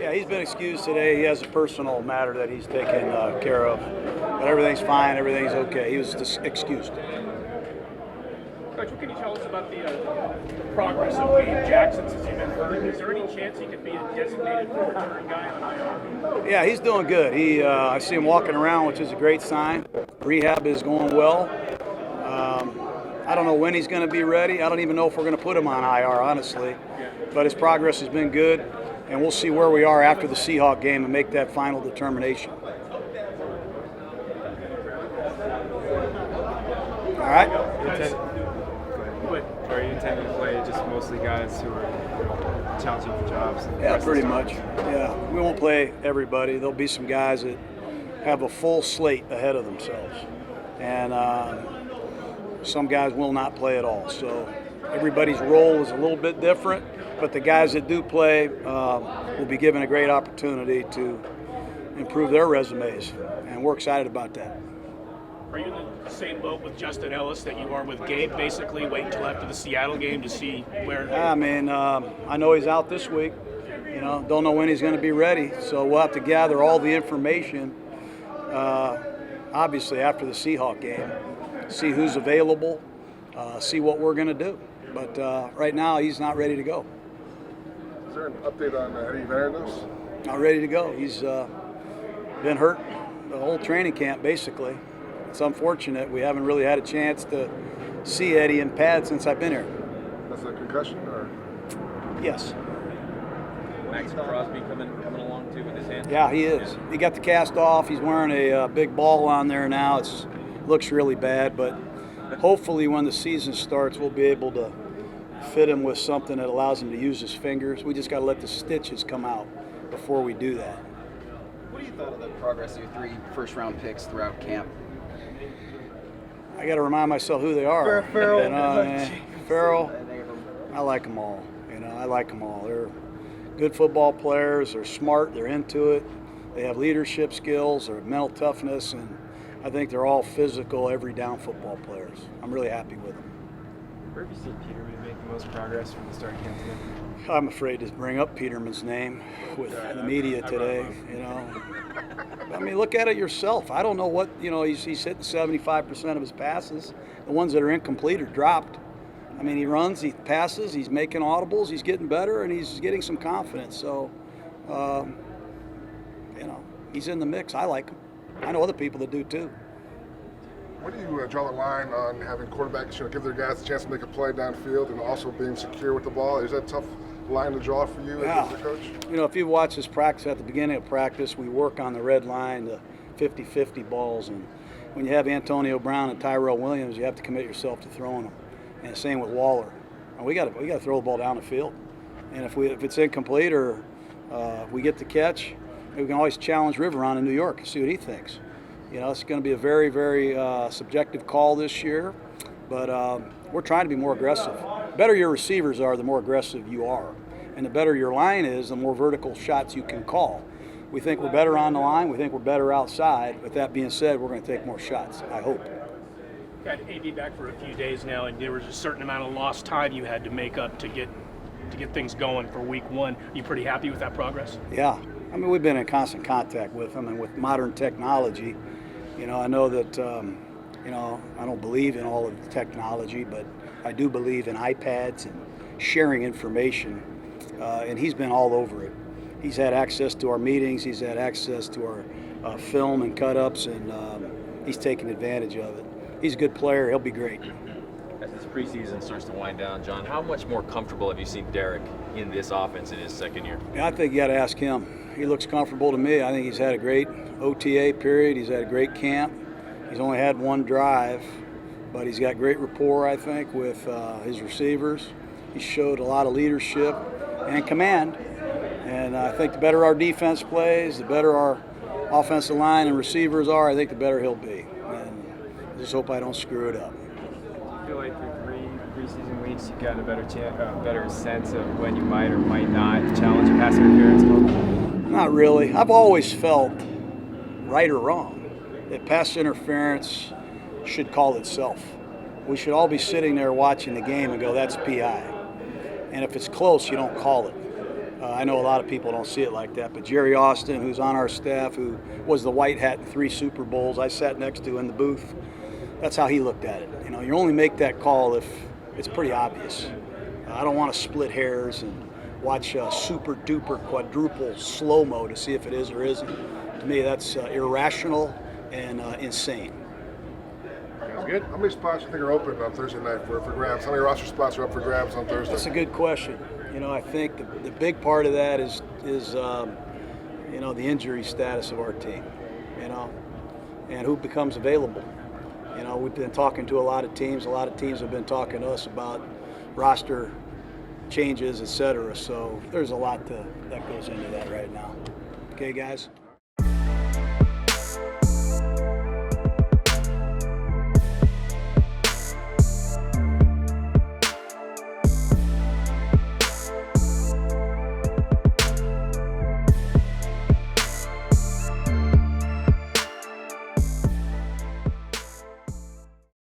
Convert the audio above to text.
Yeah, he's been excused today. He has a personal matter that he's taken care of. But everything's fine. Everything's okay. He was just excused. Coach, what can you tell us about the progress of Wade Jackson since he's been hurt? Is there any chance he could be a designated return guy on IR? Yeah, he's doing good. I see him walking around, which is a great sign. Rehab is going well. I don't know when he's going to be ready. I don't even know if we're going to put him on IR, honestly. But his progress has been good, and we'll see where we are after the Seahawk game and make that final determination. All right? Are you intending to play just mostly guys who are challenging for jobs? Yeah, pretty much. Yeah, we won't play everybody. There'll be some guys that have a full slate ahead of themselves. And some guys will not play at all. So everybody's role is a little bit different, but the guys that do play will be given a great opportunity to improve their resumes, and we're excited about that. Are you in the same boat with Justin Ellis that you are with Gabe, basically wait until after the Seattle game to see where? I mean, I know he's out this week. You know, don't know when he's going to be ready, so we'll have to gather all the information, obviously, after the Seahawk game. See who's available, see what we're going to do. But right now, he's not ready to go. Is there an update on Eddie Varandos? Not ready to go. He's been hurt the whole training camp, basically. It's unfortunate. We haven't really had a chance to see Eddie in pads since I've been here. That's a concussion, or? Yes. Max Crosby coming along too with his hand. Yeah, he is. He got the cast off. He's wearing a big ball on there now. It looks really bad, but hopefully when the season starts, we'll be able to fit him with something that allows him to use his fingers. We just got to let the stitches come out before we do that. What do you thought of the progress of your 3 first-round picks throughout camp? I got to remind myself who they are. Ferrell. Ferrell. I like them all. I like them all. They're good football players. They're smart. They're into it. They have leadership skills. They have mental toughness, and I think they're all physical, every down football players. I'm really happy with them. Where have you seen Peterman make the most progress from the start of camp today? I'm afraid to bring up Peterman's name with the media today. I mean, look at it yourself. I don't know what, he's hitting 75% of his passes. The ones that are incomplete are dropped. I mean, he runs, he passes, he's making audibles, he's getting better, and he's getting some confidence. So, he's in the mix. I like him. I know other people that do too. Where do you draw the line on having quarterbacks, give their guys a chance to make a play downfield and also being secure with the ball? Is that a tough line to draw for you as a coach? If you watch this practice, at the beginning of practice, we work on the red line, the 50-50 balls, and when you have Antonio Brown and Tyrell Williams, you have to commit yourself to throwing them. And same with Waller. And we got to throw the ball down the field. And if it's incomplete or we get the catch, we can always challenge River on in New York and see what he thinks. It's going to be a very, very subjective call this year, but we're trying to be more aggressive. The better your receivers are, the more aggressive you are. And the better your line is, the more vertical shots you can call. We think we're better on the line. We think we're better outside. With that being said, we're going to take more shots, I hope. Got AD back for a few days now, and there was a certain amount of lost time you had to make up to get things going for week 1. Are you pretty happy with that progress? Yeah. I mean, we've been in constant contact with him, and with modern technology, I know that, I don't believe in all of the technology, but I do believe in iPads and sharing information, and he's been all over it. He's had access to our meetings, he's had access to our film and cut-ups, and he's taken advantage of it. He's a good player, he'll be great. As this preseason starts to wind down, John, how much more comfortable have you seen Derek in this offense in his second year? Yeah, I think you got to ask him. He looks comfortable to me. I think he's had a great OTA period. He's had a great camp. He's only had one drive, but he's got great rapport, I think, with his receivers. He showed a lot of leadership and command. And I think the better our defense plays, the better our offensive line and receivers are, I think the better he'll be. And I just hope I don't screw it up. I feel like through 3 preseason weeks, you've gotten a better sense of when you might or might not challenge a pass interference call? Not really. I've always felt, right or wrong, that pass interference should call itself. We should all be sitting there watching the game and go, that's PI. And if it's close, you don't call it. I know a lot of people don't see it like that, but Jerry Austin, who's on our staff, who was the white hat in 3 Super Bowls, I sat next to in the booth. That's how he looked at it. You know, you only make that call if it's pretty obvious. I don't want to split hairs and watch super duper quadruple slow-mo to see if it is or isn't. To me, that's irrational and insane. Sounds good. How many spots do you think are open on Thursday night for grabs? How many roster spots are up for grabs on Thursday? That's a good question. You know, I think the big part of that is you know, the injury status of our team, you know, and who becomes available. You know, we've been talking to a lot of teams. A lot of teams have been talking to us about roster changes, et cetera. So there's a lot that goes into that right now. Okay, guys?